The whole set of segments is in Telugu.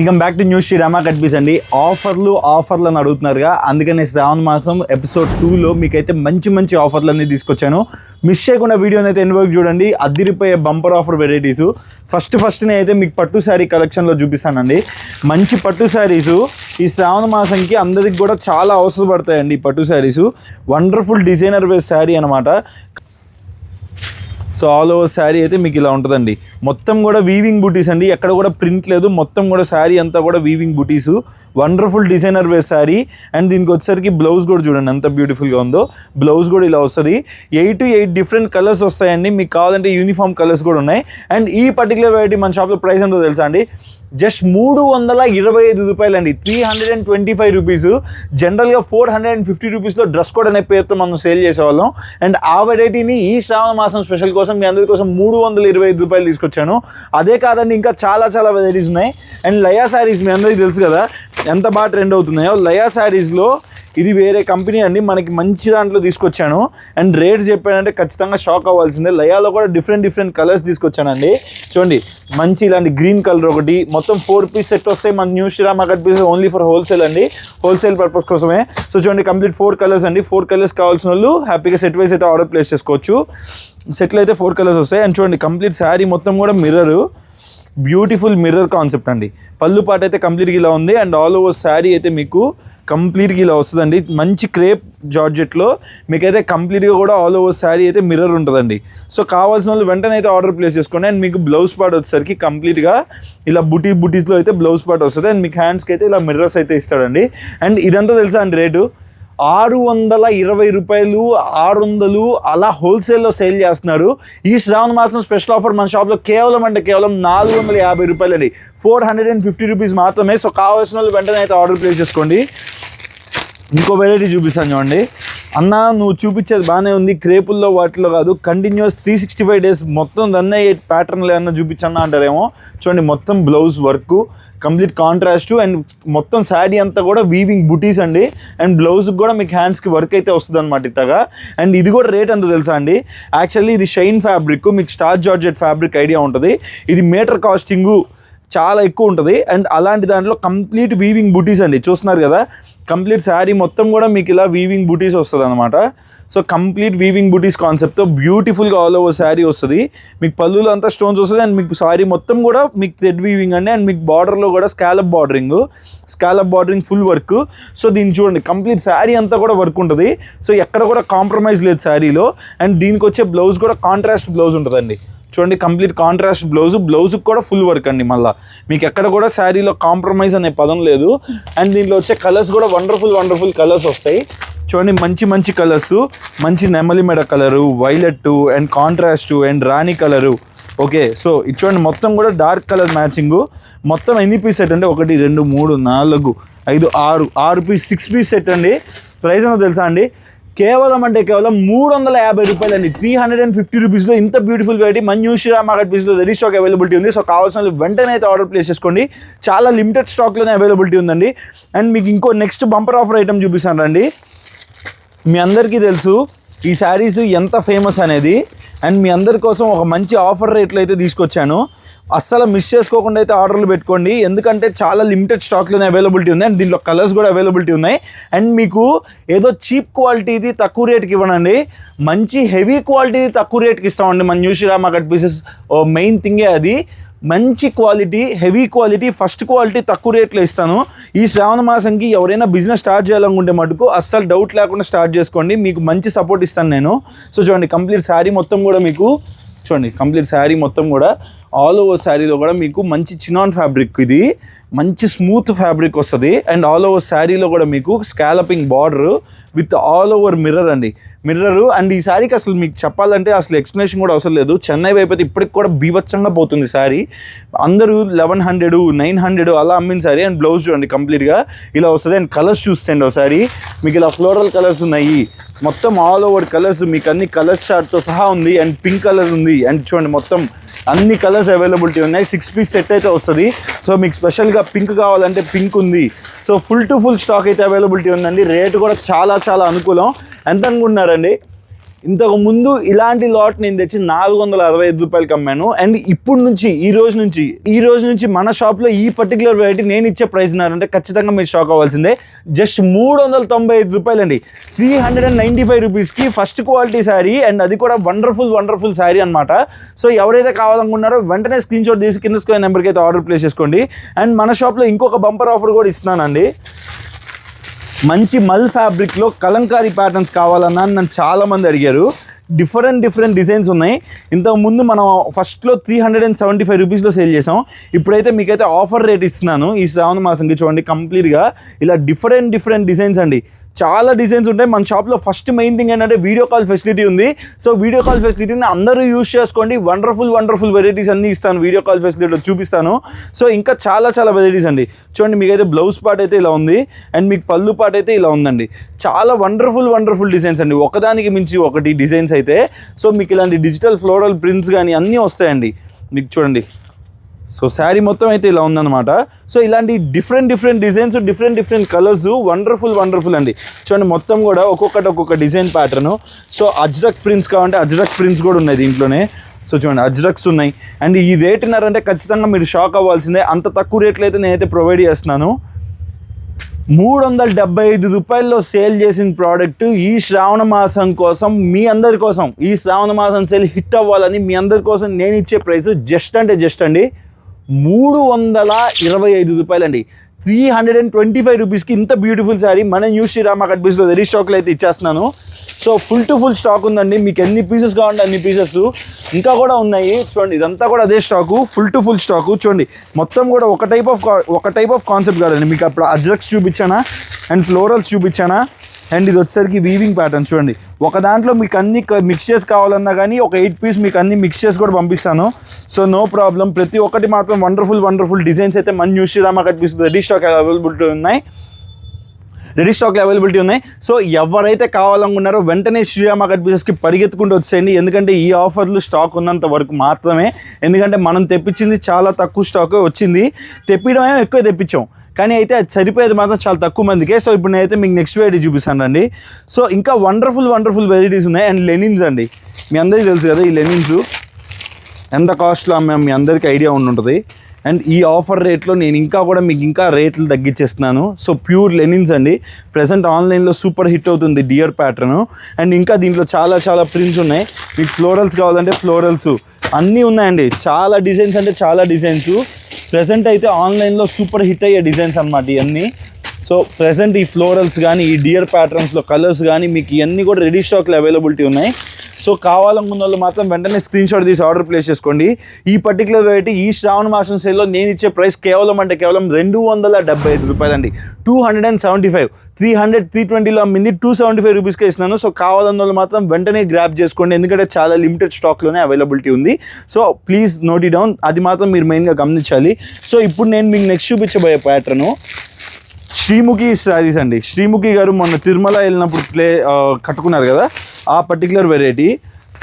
Welcome back to New Srirama Cut Piece అండి. ఆఫర్లు అని అడుగుతున్నారుగా, అందుకని శ్రావణ మాసం ఎపిసోడ్ 2లో మీకైతే మంచి ఆఫర్లు అన్నీ తీసుకొచ్చాను. మిస్ చేయకుండా వీడియోని అయితే ఎండ్ వరకు చూడండి. అదిరిపోయే బంపర్ ఆఫర్ వెరైటీస్. ఫస్ట్నే అయితే మీకు పట్టు శారీ కలెక్షన్లో చూపిస్తానండి. మంచి పట్టు శారీసు ఈ శ్రావణ మాసంకి అందరికి కూడా చాలా అవసరపడతాయండి. ఈ పట్టు శారీసు వండర్ఫుల్ డిజైనర్ వేస్ శారీ అనమాట. సో ఆల్ ఓవర్ శారీ అయితే మీకు ఇలా ఉంటుందండి. మొత్తం కూడా వీవింగ్ బూటీస్ అండి, ఎక్కడ కూడా ప్రింట్ లేదు. మొత్తం కూడా శారీ అంతా కూడా వీవింగ్ బూటీసు. Wonderful designer wear sari. And దీనికి వచ్చేసరికి బ్లౌజ్ కూడా చూడండి ఎంత బ్యూటిఫుల్గా ఉందో. బ్లౌజ్ కూడా ఇలా వస్తుంది. 8 డిఫరెంట్ కలర్స్ వస్తాయండి. మీకు కావాలంటే యూనిఫామ్ కలర్స్ కూడా ఉన్నాయి. అండ్ ఈ పర్టికులర్ వెరైటీ మన షాప్లో ప్రైస్ ఎంతో తెలుసా అండి? జస్ట్ 325 రూపాయలండి. 325 రూపీస్. జనరల్గా 450 రూపీస్లో డ్రెస్ కోడ్ అనే పేరుతో మనం సేల్ చేసేవాళ్ళం. అండ్ ఆ వెరైటీని ఈ శ్రావణ మాసం స్పెషల్ కోసం మీ అందరి కోసం 325 రూపాయలు తీసుకొచ్చాను. అదే కాదండి, ఇంకా చాలా వెరైటీస్ ఉన్నాయి. అండ్ లయా శారీస్ మీ అందరికీ తెలుసు కదా ఎంత బాగా ట్రెండ్ అవుతున్నాయో. లయా శారీస్లో ఇది వేరే కంపెనీ అండి, మనకి మంచి దాంట్లో తీసుకొచ్చాను. అండ్ రేట్స్ చెప్పానంటే ఖచ్చితంగా షాక్ అవ్వాల్సిందే. లయాలో కూడా డిఫరెంట్ కలర్స్ తీసుకొచ్చానండి. చూడండి, మంచి ఇలాంటి గ్రీన్ కలర్ ఒకటి. మొత్తం 4 పీస్ సెట్ వస్తాయి. మన new Srirama Cut Piece only for wholesale అండి, హోల్సేల్ పర్పస్ కోసమే. సో చూడండి, కంప్లీట్ 4 కలర్స్ అండి. 4 కలర్స్ కావాల్సిన వాళ్ళు హ్యాపీగా సెట్ వైజ్ అయితే ఆర్డర్ ప్లేస్ చేసుకోవచ్చు. సెట్లో అయితే 4 కలర్స్ వస్తాయి. అండ్ చూడండి, కంప్లీట్ శారీ మొత్తం కూడా మిర్రరు, బ్యూటిఫుల్ మిర్రర్ కాన్సెప్ట్ అండి. పళ్ళు పాట అయితే కంప్లీట్గా ఇలా ఉంది. అండ్ ఆల్ ఓవర్ శారీ అయితే మీకు కంప్లీట్గా ఇలా వస్తుందండి. మంచి క్రేప్ జార్జెట్లో మీకైతే కంప్లీట్గా కూడా ఆల్ ఓవర్ శారీ అయితే మిర్రర్ ఉంటుందండి. సో కావాల్సిన వాళ్ళు వెంటనే అయితే ఆర్డర్ ప్లేస్ చేసుకోండి. అండ్ మీకు బ్లౌజ్ పార్ట్ వచ్చేసరికి కంప్లీట్గా ఇలా బుటీస్లో అయితే బ్లౌజ్ పార్ట్ వస్తుంది. అండ్ మీకు హ్యాండ్స్కి అయితే ఇలా మిర్రర్స్ అయితే ఇస్తాడండి. అండ్ ఇదంతా తెలుసా అండి రేటు? 620 రూపాయలు, 600 అలా హోల్సేల్లో సేల్ చేస్తున్నారు. ఈ శ్రావణ మాసం స్పెషల్ ఆఫర్ మన షాప్లో కేవలం 450 రూపాయలండి. 450 రూపీస్ మాత్రమే. సో కావాల్సిన వాళ్ళు వెంటనే అయితే ఆర్డర్ ప్లేస్ చేసుకోండి. ఇంకో వెరైటీ చూపిస్తాను చూడండి. అన్న నువ్వు చూపించేది బాగానే ఉంది, క్రేపుల్లో వాటిలో కాదు, కంటిన్యూస్ 365 డేస్ మొత్తం రన్ అయ్యే ప్యాటర్న్లు ఏమన్నా చూపించన్నా అంటారేమో. చూడండి, మొత్తం blouse work, complete contrast. And మొత్తం శారీ అంతా కూడా వీవింగ్ బుటీస్ అండి. అండ్ బ్లౌజ్కి కూడా మీకు హ్యాండ్స్కి వర్క్ అయితే వస్తుంది అనమాట ఇట్టగా. అండ్ ఇది కూడా రేట్ ఎంత తెలుసా అండి? యాక్చువల్లీ ఇది షైన్ ఫ్యాబ్రిక్, మీకు స్టార్ జార్జెట్ ఫ్యాబ్రిక్ ఐడియా ఉంటుంది. ఇది మీటర్ కాస్టింగు చాలా ఎక్కువ ఉంటుంది. అండ్ అలాంటి దాంట్లో కంప్లీట్ వీవింగ్ బుటీస్ అండి. చూస్తున్నారు కదా, కంప్లీట్ శారీ మొత్తం కూడా మీకు ఇలా వీవింగ్ బుటీస్ వస్తుంది అనమాట. సో కంప్లీట్ వీవింగ్ బుటీస్ కాన్సెప్ట్తో బ్యూటిఫుల్గా ఆల్ ఓవర్ శారీ వస్తుంది. మీకు పళ్ళులో అంతా స్టోన్స్ వస్తుంది. అండ్ మీకు శారీ మొత్తం కూడా మీకు థ్రెడ్ వీవింగ్ అండి. అండ్ మీకు బార్డర్లో కూడా scallop bordering full work. So దీన్ని చూడండి, కంప్లీట్ శారీ అంతా కూడా వర్క్ ఉంటుంది. సో ఎక్కడ కూడా కాంప్రమైజ్ లేదు శారీలో. అండ్ దీనికి వచ్చే బ్లౌజ్ కూడా కాంట్రాస్ట్ బ్లౌజ్ ఉంటుందండి. చూడండి, కంప్లీట్ కాంట్రాస్ట్ బ్లౌజ్కి కూడా ఫుల్ వర్క్ అండి. మళ్ళీ మీకు ఎక్కడ కూడా శారీలో కాంప్రమైజ్ అనే పదం లేదు. అండ్ దీంట్లో వచ్చే కలర్స్ కూడా వండర్ఫుల్ కలర్స్ వస్తాయి. చూడండి, మంచి కలర్స్, మంచి నెమలి మెడ colour, violet and contrast and Rani colour. Okay, so ఇది చూడండి, మొత్తం కూడా డార్క్ కలర్ మ్యాచింగు. మొత్తం ఎన్ని పీస్ సెట్ అంటే 1 2 3 4 5 6 పీస్ 6 పీస్ సెట్ అండి. ప్రైస్ ఏంటో తెలుసా అండి? కేవలం 350 రూపాయలండి. 350 రూపీస్లో ఇంత బ్యూటిఫుల్ వెరైటీ మన న్యూ శ్రీరామ కట్ పీస్లో రెడీ స్టాక్ అవైలబిలిటీ ఉంది. సో కావాల్సిన వెంటనే అయితే ఆర్డర్ ప్లేస్ చేసుకోండి. చాలా లిమిటెడ్ స్టాక్లోనే అవైలబిలిటీ ఉందండి. అండ్ మీకు ఇంకో నెక్స్ట్ బంపర్ ఆఫర్ ఐటమ్ చూపిస్తాను రండి. మీ అందరికీ తెలుసు ఈ శారీస్ ఎంత ఫేమస్ అనేది. అండ్ మీ అందరి కోసం ఒక మంచి ఆఫర్ రేట్లో అయితే తీసుకొచ్చాను. అస్సలు మిస్ చేసుకోకుండా అయితే ఆర్డర్లు పెట్టుకోండి, ఎందుకంటే చాలా లిమిటెడ్ స్టాక్లోనే అవైలబిలిటీ ఉంది. అండ్ దీంట్లో కలర్స్ కూడా అవైలబిలిటీ ఉన్నాయి. అండ్ మీకు ఏదో చీప్ క్వాలిటీది తక్కువ రేట్కి ఇవ్వనండి, మంచి హెవీ క్వాలిటీది తక్కువ రేట్కి ఇస్తామండి. మన new Srirama cut pieces main థింగే అది. మంచి quality, heavy quality, first quality తక్కువ రేట్లో ఇస్తాను. ఈ శ్రావణ మాసంకి ఎవరైనా బిజినెస్ స్టార్ట్ చేయాలనుకుంటే మటుకు అస్సలు డౌట్ లేకుండా స్టార్ట్ చేసుకోండి. మీకు మంచి సపోర్ట్ ఇస్తాను నేను. సో చూడండి, కంప్లీట్ శారీ మొత్తం కూడా మీకు చూడండి, కంప్లీట్ శారీ మొత్తం కూడా ఆల్ ఓవర్ శారీలో కూడా మీకు మంచి చినాన్ ఫ్యాబ్రిక్, ఇది మంచి స్మూత్ ఫ్యాబ్రిక్ వస్తుంది. అండ్ ఆల్ ఓవర్ శారీలో కూడా మీకు scalloping border with all over mirror అండి, మిర్రరు. అండ్ ఈ శారీకి అసలు మీకు చెప్పాలంటే అసలు ఎక్స్ప్లెనేషన్ కూడా అవసరం లేదు. చెన్నై వైపు అయితే ఇప్పటికి కూడా బీభత్సంగా పోతుంది శారీ. అందరూ 1100 900 అలా అమ్మిన శారీ. అండ్ బ్లౌజ్ చూడండి, కంప్లీట్గా ఇలా వస్తుంది. అండ్ కలర్స్ చూసేయండి ఒకసారి. మీకు ఇలా ఫ్లోరల్ కలర్స్ ఉన్నాయి, మొత్తం ఆల్ ఓవర్ కలర్స్, మీకు అన్ని కలర్స్ చార్ట్తో సహా ఉంది. అండ్ పింక్ కలర్ ఉంది. అండ్ చూడండి, మొత్తం అన్ని కలర్స్ అవైలబిలిటీ ఉన్నాయి. 6 పీస్ సెట్ అయితే వస్తుంది. సో మీకు స్పెషల్గా పింక్ కావాలంటే పింక్ ఉంది. So full to full stock అయితే అవైలబిలిటీ ఉందండి. రేటు కూడా చాలా అనుకూలం. ఎంత అనుకుంటున్నారండి? ఇంతకు ముందు ఇలాంటి లాట్ నేను తెచ్చి 465 రూపాయలకి అమ్మాను. అండ్ ఇప్పుడు నుంచి ఈ రోజు నుంచి మన షాప్లో ఈ పర్టికులర్ వెరైటీ నేను ఇచ్చే ప్రైస్ ఉన్నారంటే ఖచ్చితంగా మీరు షాక్ అవ్వాల్సిందే. జస్ట్ 395 రూపాయలండి, 395 రూపీస్కి ఫస్ట్ క్వాలిటీ శారీ, అండ్ అది కూడా వండర్ఫుల్ శారీ అనమాట. సో ఎవరైతే కావాలనుకున్నారో వెంటనే స్క్రీన్ షాట్ తీసి కింద స్క్రీన్ నెంబర్కి అయితే ఆర్డర్ ప్లేస్ చేసుకోండి. అండ్ మన షాప్లో ఇంకొక బంపర్ ఆఫర్ కూడా ఇస్తున్నానండి. మంచి మల్ ఫ్యాబ్రిక్లో కలంకారీ ప్యాటర్న్స్ కావాలన్నా నన్ను చాలామంది అడిగారు. డిఫరెంట్ డిజైన్స్ ఉన్నాయి. ఇంతకుముందు మనం ఫస్ట్లో 375 రూపీస్లో సేల్ చేసాం. ఇప్పుడైతే మీకైతే ఆఫర్ రేట్ ఇస్తున్నాను ఈ శ్రావణ మాసంకి. చూడండి కంప్లీట్గా ఇలా డిఫరెంట్ డిజైన్స్ అండి, చాలా డిజైన్స్ ఉంటాయి మన షాప్లో. ఫస్ట్ మెయిన్ థింగ్ ఏంటంటే వీడియో కాల్ ఫెసిలిటీ ఉంది. సో వీడియో కాల్ ఫెసిలిటీని అందరూ యూజ్ చేసుకోండి. వండర్ఫుల్ వెరైటీస్ అన్నీ ఇస్తాను, వీడియో కాల్ ఫెసిలిటీలో చూపిస్తాను. సో ఇంకా చాలా వెరైటీస్ అండి. చూడండి మీకైతే బ్లౌజ్ పార్ట్ అయితే ఇలా ఉంది, అండ్ మీకు పళ్ళు పార్ట్ అయితే ఇలా ఉందండి. చాలా వండర్ఫుల్ డిజైన్స్ అండి, ఒకదానికి మించి ఒకటి డిజైన్స్ అయితే. సో మీకు ఇలాంటి డిజిటల్ ఫ్లోరల్ ప్రింట్స్ కానీ అన్నీ వస్తాయండి మీకు. చూడండి సో శారీ మొత్తం అయితే ఇలా ఉందన్నమాట. సో ఇలాంటి different designs, different colours, wonderful అండి. చూడండి మొత్తం కూడా ఒక్కొక్క design pattern. So ajrak prints కావాలంటే అజ్రక్ ప్రింట్స్ కూడా ఉన్నాయి దీంట్లోనే. సో చూడండి అజ్రక్స్ ఉన్నాయి. అండ్ ఈ రేట్ ఉన్నారంటే ఖచ్చితంగా మీరు షాక్ అవ్వాల్సిందే, అంత తక్కువ రేట్లు అయితే నేనైతే ప్రొవైడ్ చేస్తున్నాను. 375 రూపాయల్లో సేల్ చేసిన ప్రోడక్ట్ ఈ శ్రావణ మాసం కోసం, మీ అందరి కోసం, ఈ శ్రావణ మాసం సేల్ హిట్ అవ్వాలని మీ అందరి కోసం నేను ఇచ్చే ప్రైస్ జస్ట్ అండి 325 రూపాయలండి. 325 రూపీస్కి ఇంత బ్యూటిఫుల్ శారీ మన న్యూ శ్రీరామ కట్ పీస్లో రెడీ స్టాక్లో అయితే ఇచ్చేస్తున్నాను. So full to full stock ఉందండి, మీకు ఎన్ని పీసెస్ కావాలంటే అన్ని పీసెస్ ఇంకా కూడా ఉన్నాయి. చూడండి ఇదంతా కూడా అదే stock, full to full stack. చూడండి మొత్తం కూడా ఒక టైప్ ఆఫ్ కాన్సెప్ట్ కాదండి. మీకు అప్పుడు అజ్రక్స్ చూపించానా, అండ్ ఫ్లోరల్స్ చూపించానా, అండ్ ఇది వచ్చేసరికి వీవింగ్ ప్యాటర్న్. చూడండి ఒక దాంట్లో మీకు అన్ని మిక్స్ చేసి కావాలన్నా కానీ ఒక 8 పీస్ మీకు అన్ని మిక్స్ చేసి కూడా పంపిస్తాను. So no problem. ప్రతి ఒక్కటి మాత్రం వండర్ఫుల్ డిజైన్స్ అయితే మన new Srirama Cut Piece ready స్టాక్లో అవైలబిలిటీ ఉన్నాయి. సో ఎవరైతే కావాలనుకున్నారో వెంటనే శ్రీరామ కట్ పీసెస్కి పరిగెత్తుకుంటూ వచ్చేయండి, ఎందుకంటే ఈ ఆఫర్లు స్టాక్ ఉన్నంత వరకు మాత్రమే. ఎందుకంటే మనం తెప్పించింది చాలా తక్కువ స్టాక్ వచ్చింది, తెప్పించడమే ఎక్కువ తెప్పించాం, కానీ అయితే అది సరిపోయేది మాత్రం చాలా తక్కువ మందికే. సో ఇప్పుడు నేనైతే మీకు నెక్స్ట్ వెరైటీ చూపిస్తాను అండి. సో ఇంకా వండర్ఫుల్ వెరైటీస్ ఉన్నాయి. అండ్ లెనిన్స్ అండి, మీ అందరికీ తెలుసు కదా ఈ లెనిన్స్ ఎంత కాస్ట్లో అమ్మాము, మీ అందరికీ ఐడియా ఉంటుంది. అండ్ ఈ ఆఫర్ రేట్లో నేను మీకు ఇంకా రేట్లు తగ్గించేస్తున్నాను. సో ప్యూర్ లెనిన్స్ అండి, ప్రజెంట్ ఆన్లైన్లో సూపర్ హిట్ అవుతుంది డియర్ ప్యాటర్న్. అండ్ ఇంకా దీంట్లో చాలా ప్రింట్స్ ఉన్నాయి. మీకు ఫ్లోరల్స్ కావాలంటే ఫ్లోరల్స్ అన్నీ ఉన్నాయండి. చాలా డిజైన్స్ ప్రజెంట్ అయితే ఆన్లైన్లో సూపర్ హిట్ అయ్యే డిజైన్స్ అన్నమాట ఇవన్నీ. సో ప్రజెంట్ ఈ ఫ్లోరల్స్ కానీ ఈ డియర్ ప్యాటర్న్స్లో కలర్స్ కానీ మీకు ఇవన్నీ కూడా రెడీ స్టాక్లో అవైలబిలిటీ ఉన్నాయి. సో కావాలనుకున్న వాళ్ళు మాత్రం వెంటనే స్క్రీన్ షాట్ తీసి ఆర్డర్ ప్లేస్ చేసుకోండి. ఈ పర్టికులర్ వెరైటీ ఈ శ్రావణ మాసం సేల్లో నేను ఇచ్చే ప్రైస్ కేవలం 275 రూపాయలండి. 275, 320లో అమ్మింది 275 రూపీస్కే ఇస్తున్నాను. సో కావాలన్న వాళ్ళు మాత్రం వెంటనే గ్రాప్ చేసుకోండి, ఎందుకంటే చాలా లిమిటెడ్ స్టాక్లోనే అవైలబిలిటీ ఉంది. So please note it down, అది మాత్రం మీరు మెయిన్గా గమనించాలి. సో ఇప్పుడు నేను మీకు నెక్స్ట్ చూపించబోయే ప్యాటర్ను శ్రీముఖి శారీస్ అండి. శ్రీముఖి గారు మొన్న తిరుమల వెళ్ళినప్పుడు కట్టుకున్నారు కదా, ఆ పర్టికులర్ వెరైటీ.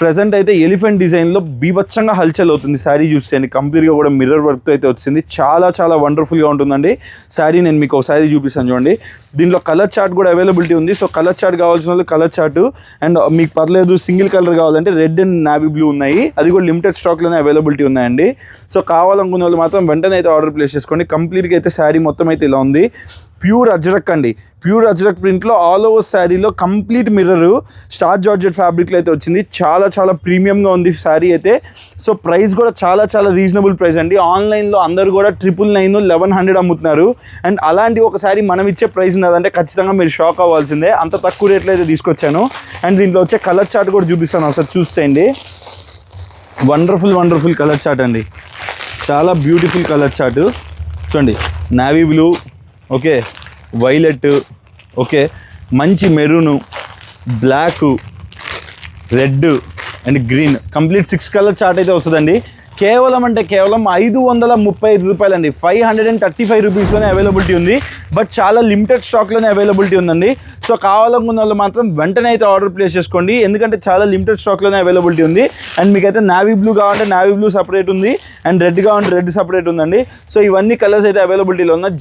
ప్రజెంట్ అయితే ఎలిఫెంట్ డిజైన్లో బీభత్సంగా హల్చల్ అవుతుంది శారీ చూస్తే. కంప్లీట్గా కూడా మిర్రర్ వర్క్తో అయితే వచ్చింది, చాలా వండర్ఫుల్గా ఉంటుందండి శారీ. నేను మీకు ఒక శారీ చూపిస్తాను చూడండి. దీంట్లో కలర్ చార్ట్ కూడా అవైలబిలిటీ ఉంది. సో కలర్ చార్ట్ కావాల్సిన వాళ్ళు కలర్ చార్ట్, అండ్ మీకు పర్లేదు సింగిల్ కలర్ కావాలంటే రెడ్ అండ్ నావీ బ్లూ ఉన్నాయి, అది కూడా లిమిటెడ్ స్టాక్లోనే అవైలబిలిటీ ఉన్నాయండి. సో కావాలనుకున్న వాళ్ళు మాత్రం వెంటనే అయితే ఆర్డర్ ప్లేస్ చేసుకోండి. కంప్లీట్గా అయితే శారీ మొత్తం అయితే ఇలా ఉంది. ప్యూర్ అజ్రక్ అండి, ప్యూర్ అజ్రక్ ప్రింట్లో ఆల్ ఓవర్ శారీలో కంప్లీట్ మిర్రర్ స్టార్ జార్జెట్ ఫ్యాబ్రిక్లో అయితే వచ్చింది. చాలా ప్రీమియంగా ఉంది శారీ అయితే. సో ప్రైస్ కూడా చాలా రీజనబుల్ ప్రైస్ అండి. ఆన్లైన్లో అందరూ కూడా 999, 1100 అమ్ముతున్నారు. అండ్ అలాంటి ఒక శారీ మనం ఇచ్చే ప్రైస్ ఉన్నదంటే ఖచ్చితంగా మీరు షాక్ అవ్వాల్సిందే, అంత తక్కువ రేట్లో అయితే తీసుకొచ్చాను. అండ్ దీంట్లో వచ్చే కలర్ చార్ట్ కూడా చూపిస్తాను, ఒకసారి చూసేయండి. వండర్ఫుల్ కలర్ చార్ట్ అండి, చాలా బ్యూటిఫుల్ కలర్ చార్ట్. చూడండి navy blue, okay, violet, okay, మంచి maroon, black, red and green, complete 6 colour chart అయితే వస్తుందండి. కేవలం అంటే కేవలం 535 రూపాయలండి. 535 రూపీస్లోనే అవైలబిలిటీ ఉంది. బట్ చాలా లిమిటెడ్ స్టాక్లోనే అవైలబిలిటీ ఉందండి. సో కావాలనుకున్న వాళ్ళు మాత్రం వెంటనే అయితే ఆర్డర్ ప్లేస్ చేసుకోండి, ఎందుకంటే చాలా లిమిటెడ్ స్టాక్లోనే అవైలబిలిటీ ఉంది. అండ్ మీకైతే నావీ బ్లూ కావాలంటే నావీ బ్లూ సపరేట్ ఉంది, అండ్ రెడ్ కావాలంటే రెడ్ సపరేట్ ఉందండి. సో ఇవన్నీ కలర్స్ అయితే అవైలబిలిటీలో ఉన్నాయి.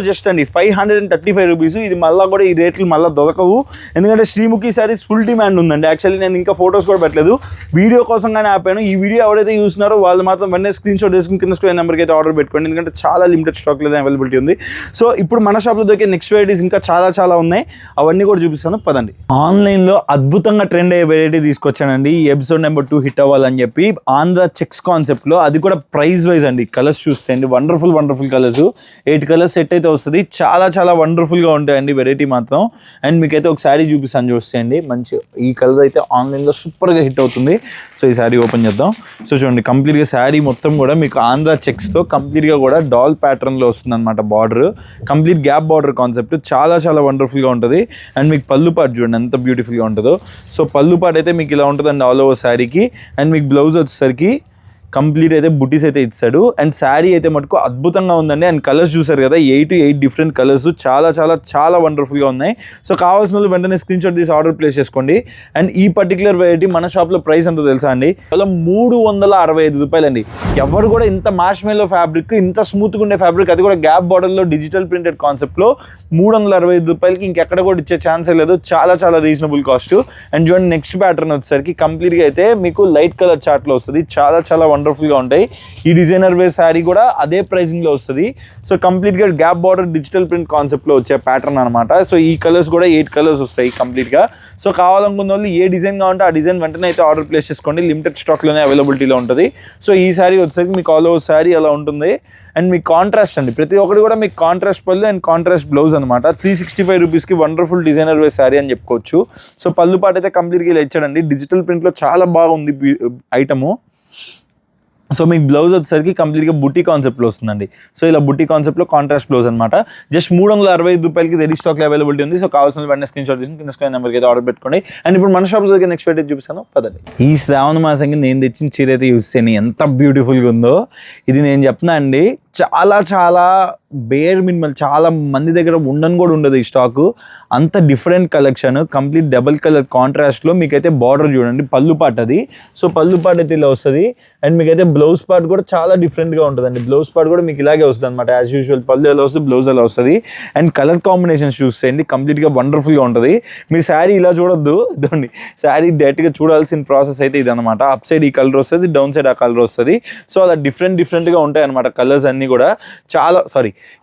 జస్ట్ అండి 535 రూపీస్. ఇది మళ్ళీ కూడా ఈ రేట్లు మళ్ళీ దొరకవు, ఎందుకంటే శ్రీముఖి శారీస్ ఫుల్ డిమాండ్ ఉందండి. యాక్చువల్లీ నేను ఇంకా ఫొటోస్ కూడా పెట్టలేదు, వీడియో కోసం కానీ ఆపాను. ఈ వీడియో ఎవరైతే చూస్తున్నారో వాళ్ళు మాత్రం వెంటనే స్క్రీన్ షాట్ చేసుకుని కింద స్క్రీన్ నెంబర్కి అయితే ఆర్డర్ పెట్టుకోండి, ఎందుకంటే చాలా లిమిటెడ్ స్టాక్లో అవైలబిలిటీ ఉంది. సో ఇప్పుడు మన షాప్లో దొరికే నెక్స్ట్ వెరైటీస్ ఇంకా చాలా ఉన్నాయి, అవన్నీ కూడా చూపిస్తాను పదండి. ఆన్లైన్లో అద్భుతంగా ట్రెండ్ అయ్యే వెరైటీ తీసుకొచ్చానండి. ఈ ఎపిసోడ్ నెంబర్ 2 హిట్ అవ్వాలని చెప్పి ఆంధ్ర చెక్స్ కాన్సెప్ట్లో, అది కూడా ప్రైస్ వైజ్ అండి. కలర్స్ చూసేయండి, వండర్ఫుల్ కలర్స్, 8 కలర్స్ సెట్ అయితే వస్తుంది. చాలా వండర్ఫుల్గా ఉంటాయండి వెరైటీ మాత్రం. అండ్ మీకైతే ఒక శారీ చూపిస్తాను చూసేయండి. మంచి ఈ కలర్ అయితే ఆన్లైన్లో సూపర్గా హిట్ అవుతుంది. సో ఈ శారీ ఓపెన్ చేద్దాం. సో చూడండి, కంప్లీట్గా శారీ మొత్తం కూడా మీకు ఆంధ్ర చెక్స్తో కంప్లీట్గా కూడా డాల్ ప్యాటర్న్లో వస్తుంది అనమాట. Border complete gap border concept, చాలా వండర్ఫుల్గా ఉంటుంది. అండ్ మీకు పళ్ళు పాటు చూడండి ఎంత బ్యూటిఫుల్గా ఉంటుందో. సో పళ్ళు పాటు అయితే మీకు ఇలా ఉంటుందండి ఆల్ ఓవర్ శారీకి. అండ్ మీకు బ్లౌజ్ వచ్చేసరికి కంప్లీట్ అయితే బుటీస్ అయితే ఇచ్చాడు. అండ్ శారీ అయితే మటుకు అద్భుతంగా ఉందండి. అండ్ కలర్స్ చూసారు కదా, 8 డిఫరెంట్ కలర్స్, చాలా వండర్ఫుల్గా ఉన్నాయి. సో కావాల్సిన వాళ్ళు వెంటనే స్క్రీన్ షాట్ తీసి ఆర్డర్ ప్లేస్ చేసుకోండి. అండ్ ఈ పర్టికులర్ వెరైటీ మన షాప్లో ప్రైస్ ఎంతో తెలుసా అండి, కేవలం 365 రూపాయలండి. ఎవరు కూడా ఇంత మార్ష్మెల్లో ఫ్యాబ్రిక్, ఇంత స్మూత్గా ఉండే ఫ్యాబ్రిక్, అది కూడా గ్యాప్ బార్డర్లో డిజిటల్ ప్రింటెడ్ కాన్సెప్ట్లో 365 రూపాయలకి ఇంకెక్కడ కూడా ఇచ్చే ఛాన్సే లేదు. చాలా రీజనబుల్ కాస్ట్. అండ్ చూడండి, నెక్స్ట్ ప్యాటర్న్ వచ్చేసరికి కంప్లీట్గా అయితే మీకు లైట్ కలర్ చార్ట్లో వస్తుంది. చాలా వండర్ఫుల్గా ఉంటాయి. ఈ డిజైనర్ వేర్ శారీ కూడా అదే ప్రైజింగ్లో వస్తుంది. సో కంప్లీట్గా గ్యాప్ బార్డర్ డిజిటల్ ప్రింట్ కాన్సెప్ట్లో వచ్చే ప్యాటర్న్ అనమాట. సో ఈ కలర్స్ కూడా 8 కలర్స్ వస్తాయి కంప్లీట్గా. సో కావాలనుకున్న వాళ్ళు ఏ డిజైన్ కావాలంటే ఆ డిజైన్ వెంటనే అయితే ఆర్డర్ ప్లేస్ చేసుకోండి, లిమిటెడ్ స్టాక్లోనే అవైలబిలిటీలో ఉంటుంది. సో ఈ శారీ వచ్చేసరికి మీకు ఆల్ ఓవర్ శారీ అలా ఉంటుంది. అండ్ మీకు కాంట్రాస్ట్ అండి, ప్రతి ఒక్కటి కూడా మీకు కాంట్రాస్ట్ పళ్ళు అండ్ కాంట్రాస్ట్ బ్లౌజ్ అనమాట. 365 రూపీస్కి వండర్ఫుల్ డిజైనర్ వేర్ శారీ అని చెప్పుకోవచ్చు. సో పళ్ళు పాటు అయితే కంప్లీట్గా ఇలా ఇచ్చాడండి. డిజిటల్ ప్రింట్లో చాలా బాగుంది ఐటము. సో మీకు బ్లౌజ్ వచ్చేసరికి కంప్లీట్గా బుట్టి కాన్సెప్ట్లో వస్తుందండి. సో ఇలా బుట్టి కాన్సెప్ట్లో కాంట్రాస్ట్ బ్లౌజ్ అనమాట. జస్ట్ 365 రూపాయలకి రెడీ స్టాక్లో అవైలబిలిటీ ఉంది. సో కావాల్సిన వెంటనే స్క్రీన్ షాట్ తీసుకుని కింద స్క్రీన్ నెంబర్కి అయితే ఆర్డర్ పెట్టుకోండి. అండ్ ఇప్పుడు మన షాప్లో దగ్గర నెక్స్ట్ వెరైటీ చూపిస్తాను పదండి. ఈ శ్రావణ మాసంకి నేను తెచ్చిన చీర అయితే చూస్తేనే ఎంత బ్యూటిఫుల్గా ఉందో. ఇది నేను చెప్తున్నా అండి, చాలా బేర్ మినిమల్, చాలా మంది దగ్గర ఉండని కూడా ఉండదు ఈ స్టాకు. అంత different collection, complete double colour కాంట్రాస్ట్లో. మీకైతే బార్డర్ చూడండి, పళ్ళు పాట్ అది. సో పళ్ళు పాట్ అయితే ఇలా వస్తుంది. అండ్ మీకైతే బ్లౌజ్ పార్ట్ కూడా చాలా డిఫరెంట్గా ఉంటుందండి. బ్లౌజ్ పార్ట్ కూడా మీకు ఇలాగే వస్తుంది అనమాట, యాజ్ యూజువల్. పళ్ళు ఎలా వస్తుంది, బ్లౌజ్ ఎలా వస్తుంది. అండ్ కలర్ కాంబినేషన్స్ చూసేయండి, కంప్లీట్గా వండర్ఫుల్గా ఉంటుంది. మీరు శారీ ఇలా చూడొద్దు, ఇదండి శారీ డైరెక్ట్గా చూడాల్సిన ప్రాసెస్ అయితే ఇది అనమాట. అప్ సైడ్ ఈ కలర్ వస్తుంది, డౌన్ సైడ్ ఆ కలర్ వస్తుంది. సో అలా డిఫరెంట్గా ఉంటాయి అనమాట కలర్స్ అన్నీ కూడా.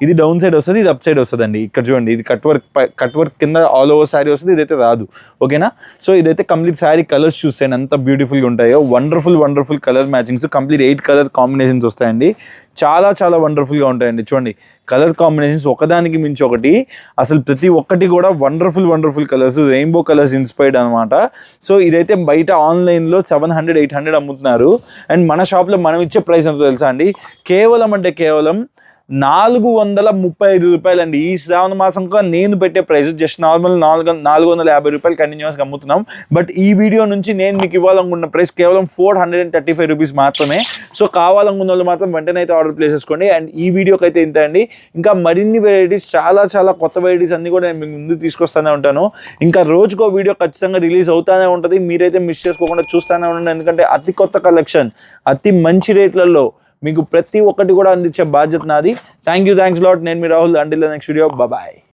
ఇది డౌన్ సైడ్ వస్తుంది, ఇది అప్ సైడ్ వస్తుంది అండి. ఇక్కడ చూడండి, ఇది కట్ వర్క్ కింద ఆల్ ఓవర్ శారీ వస్తుంది, ఇదైతే రాదు. ఓకేనా? సో ఇదైతే కంప్లీట్ శారీ కలర్స్ చూస్తాను ఎంత బ్యూటిఫుల్గా ఉంటాయో. Wonderful colour matchings, complete 8 colour combinations వస్తాయండి. చాలా వండర్ఫుల్గా ఉంటాయండి. చూడండి కలర్ కాంబినేషన్స్ ఒకదానికి మించి ఒకటి, అసలు ప్రతి ఒక్కటి కూడా wonderful colours, rainbow colours inspired అనమాట. సో ఇదైతే బయట ఆన్లైన్లో 700-800 అమ్ముతున్నారు. అండ్ మన షాప్లో మనం ఇచ్చే ప్రైస్ ఎంతో తెలుసా అండి, కేవలం 435 రూపాయలండి. ఈ శ్రావణ మాసంగా నేను పెట్టే ప్రైస్ జస్ట్ నార్మల్ 450 రూపాయలు కంటిన్యూస్గా అమ్ముతున్నాం. బట్ ఈ వీడియో నుంచి నేను మీకు ఇవ్వాలనుకున్న ప్రైస్ కేవలం 435 రూపీస్ మాత్రమే. సో కావాలనుకున్న వాళ్ళు మాత్రం వెంటనే అయితే ఆర్డర్ ప్లేస్ చేసుకోండి. అండ్ ఈ వీడియోకి అయితే ఇంత అండి. ఇంకా మరిన్ని వెరైటీస్, చాలా కొత్త వెరైటీస్ అన్ని కూడా నేను మీకు ముందు తీసుకొస్తూనే ఉంటాను. ఇంకా రోజుకో వీడియో ఖచ్చితంగా రిలీజ్ అవుతూనే ఉంటుంది. మీరైతే మిస్ చేసుకోకుండా చూస్తూనే ఉండండి, ఎందుకంటే అతి కొత్త కలెక్షన్, అతి మంచి రేట్లలో మీకు ప్రతి ఒక్కటి కూడా అందించే బాధ్యత నాది. Thanks lot. నేను మీ Rahul. Until the next video, bye.